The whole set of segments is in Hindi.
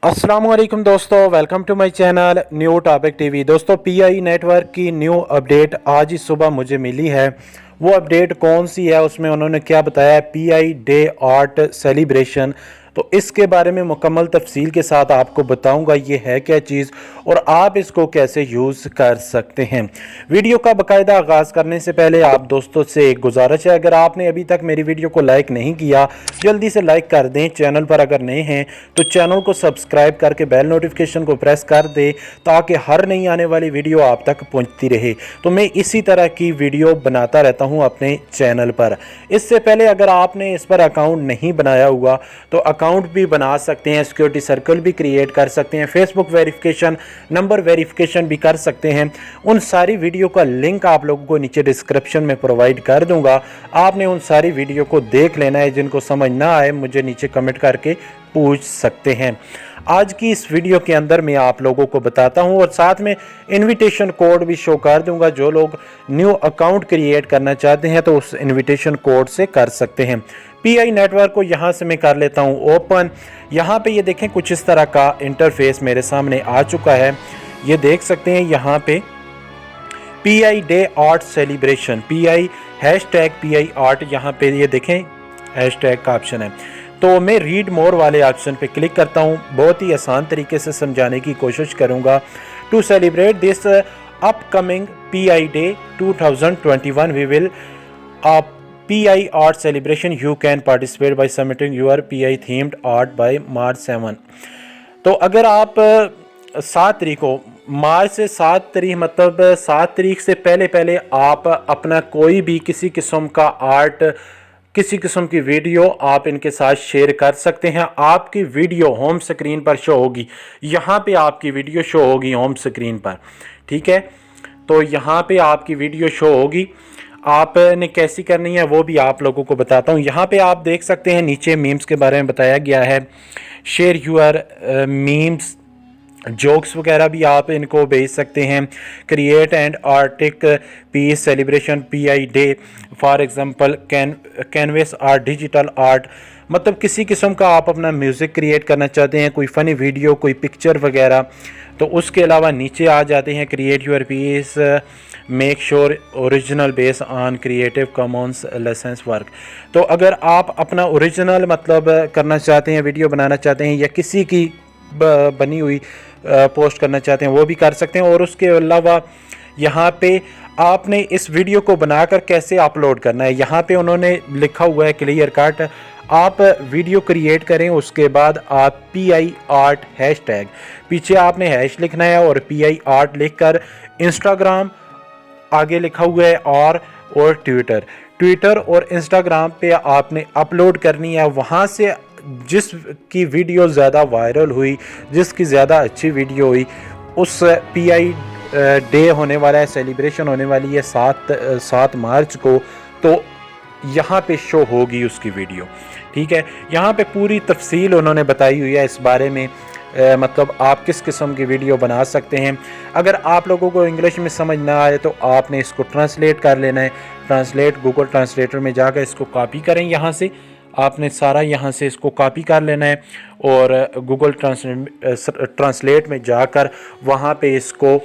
अस्सलामुअलैकुम दोस्तों, welcome to my channel new topic TV. दोस्तों, पीआई नेटवर्क की न्यू अपडेट आज ही सुबह मुझे मिली है। वो अपडेट कौन सी है, उसमें उन्होंने क्या बताया है, पीआई डे आर्ट सेलिब्रेशन। तो इसके बारे में मुकम्मल तफसील के साथ आपको बताऊंगा ये है क्या चीज़ और आप इसको कैसे यूज़ कर सकते हैं। वीडियो का बाकायदा आगाज़ करने से पहले आप दोस्तों से एक गुजारिश है, अगर आपने अभी तक मेरी वीडियो को लाइक नहीं किया जल्दी से लाइक कर दें। चैनल पर अगर नए हैं तो चैनल को सब्सक्राइब करके बेल नोटिफिकेशन को प्रेस कर दें ताकि हर नई आने वाली वीडियो आप तक पहुंचती रहे। तो मैं इसी तरह की वीडियो बनाता रहता हूं अपने चैनल पर। इससे पहले अगर आपने इस पर अकाउंट नहीं बनाया हुआ तो अकाउंट भी बना सकते हैं, सिक्योरिटी सर्कल भी क्रिएट कर सकते हैं, फेसबुक वेरिफिकेशन, नंबर वेरिफिकेशन भी कर सकते हैं। उन सारी वीडियो का लिंक आप लोगों को नीचे डिस्क्रिप्शन में प्रोवाइड कर दूंगा। आपने उन सारी वीडियो को देख लेना है। जिनको समझ ना आए मुझे नीचे कमेंट करके पूछ सकते हैं। आज की इस वीडियो के अंदर मैं आप लोगों को बताता हूं और साथ में इनविटेशन कोड भी शो कर दूंगा। जो लोग न्यू अकाउंट क्रिएट करना चाहते हैं तो उस इनविटेशन कोड से कर सकते हैं। पीआई नेटवर्क को यहां से मैं कर लेता हूं ओपन। यहां पे ये देखें कुछ इस तरह का इंटरफेस मेरे सामने आ चुका है। ये देख सकते हैं यहां पे pi day art celebration, pi hashtag pi art, यहाँ पे ये देखें हैशटैग का ऑप्शन है। तो मैं रीड मोर वाले ऑप्शन पे क्लिक करता हूँ। बहुत ही आसान तरीके से समझाने की कोशिश करूँगा। To celebrate this upcoming PI day 2021 we will PI art celebration you can participate by submitting your PI themed art by March 7। तो अगर आप 7 तारीख को, मार्च से 7 तारीख मतलब 7 तारीख से पहले आप अपना कोई भी किसी किस्म का आर्ट, किसी किस्म की वीडियो आप इनके साथ शेयर कर सकते हैं। आपकी वीडियो होम स्क्रीन पर शो होगी। यहाँ पे आपकी वीडियो शो होगी होम स्क्रीन पर, ठीक है। तो यहाँ पे आपकी वीडियो शो होगी। आपने कैसी करनी है वो भी आप लोगों को बताता हूँ। यहाँ पे आप देख सकते हैं नीचे मीम्स के बारे में बताया गया है। शेयर यूर मीम्स, जोक्स वगैरह भी आप इनको भेज सकते हैं। Create and arctic piece celebration PI day, for example canvas art, digital art, मतलब किसी किस्म का आप अपना म्यूज़िक क्रिएट करना चाहते हैं, कोई फ़नी वीडियो, कोई पिक्चर वगैरह। तो उसके अलावा नीचे आ जाते हैं create your piece, make sure original base on creative commons licence work. तो अगर आप अपना ओरिजिनल मतलब करना चाहते हैं, वीडियो बनाना चाहते हैं या किसी की बनी हुई पोस्ट करना चाहते हैं वो भी कर सकते हैं। और उसके अलावा यहाँ पे आपने इस वीडियो को बनाकर कैसे अपलोड करना है, यहाँ पे उन्होंने लिखा हुआ है क्लियर कट। आप वीडियो क्रिएट करें, उसके बाद आप पीआई आर्ट हैशटैग, पीछे आपने हैश लिखना है और पीआई आर्ट लिखकर इंस्टाग्राम आगे लिखा हुआ है और ट्विटर और इंस्टाग्राम पे आपने अपलोड करनी है। वहाँ से जिसकी वीडियो ज़्यादा वायरल हुई, जिसकी ज़्यादा अच्छी वीडियो हुई, उस पीआई डे होने वाला है, सेलिब्रेशन होने वाली है 7 मार्च को, तो यहाँ पे शो होगी उसकी वीडियो, ठीक है। यहाँ पे पूरी तफसील उन्होंने बताई हुई है इस बारे में। मतलब आप किस किस्म की वीडियो बना सकते हैं। अगर आप लोगों को इंग्लिश में समझ ना आए तो आपने इसको ट्रांसलेट कर लेना है। ट्रांसलेट गूगल ट्रांसलेटर में जाकर इसको कॉपी करें। यहाँ से आपने सारा यहाँ से इसको कॉपी कर लेना है और गूगल ट्रांसलेट में जाकर वहाँ पे इसको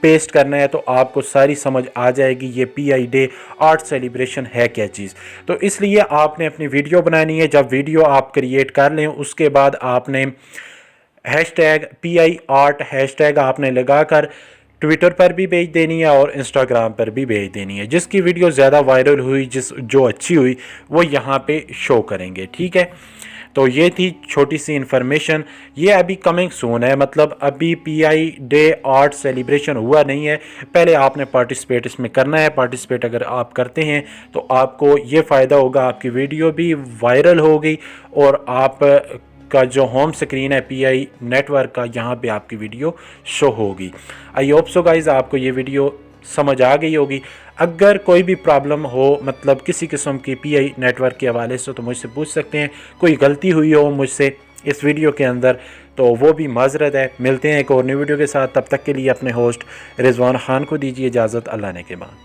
पेस्ट करना है, तो आपको सारी समझ आ जाएगी ये पीआई डे आर्ट सेलिब्रेशन है क्या चीज़। तो इसलिए आपने अपनी वीडियो बनानी है। जब वीडियो आप क्रिएट कर लें उसके बाद आपने हैशटैग पीआई आर्ट हैशटैग आपने लगाकर ट्विटर पर भी भेज देनी है और इंस्टाग्राम पर भी भेज देनी है। जिसकी वीडियो ज़्यादा वायरल हुई, जो अच्छी हुई, वो यहाँ पे शो करेंगे, ठीक है। तो ये थी छोटी सी इन्फॉर्मेशन। ये अभी कमिंग सून है, मतलब अभी पीआई डे आर्ट सेलिब्रेशन हुआ नहीं है। पहले आपने पार्टिसिपेट इसमें करना है। पार्टिसिपेट अगर आप करते हैं तो आपको ये फ़ायदा होगा, आपकी वीडियो भी वायरल होगी और आप का जो होम स्क्रीन है पीआई नेटवर्क का, यहाँ पे आपकी वीडियो शो होगी। आई होप सो गाइज आपको ये वीडियो समझ आ गई होगी। अगर कोई भी प्रॉब्लम हो, मतलब किसी किस्म की पीआई नेटवर्क के हवाले से, तो मुझसे पूछ सकते हैं। कोई गलती हुई हो मुझसे इस वीडियो के अंदर तो वो भी माजरत है। मिलते हैं एक और नई वीडियो के साथ। तब तक के लिए अपने होस्ट रिजवान खान को दीजिए इजाज़त। अल्लाह ने के बाद।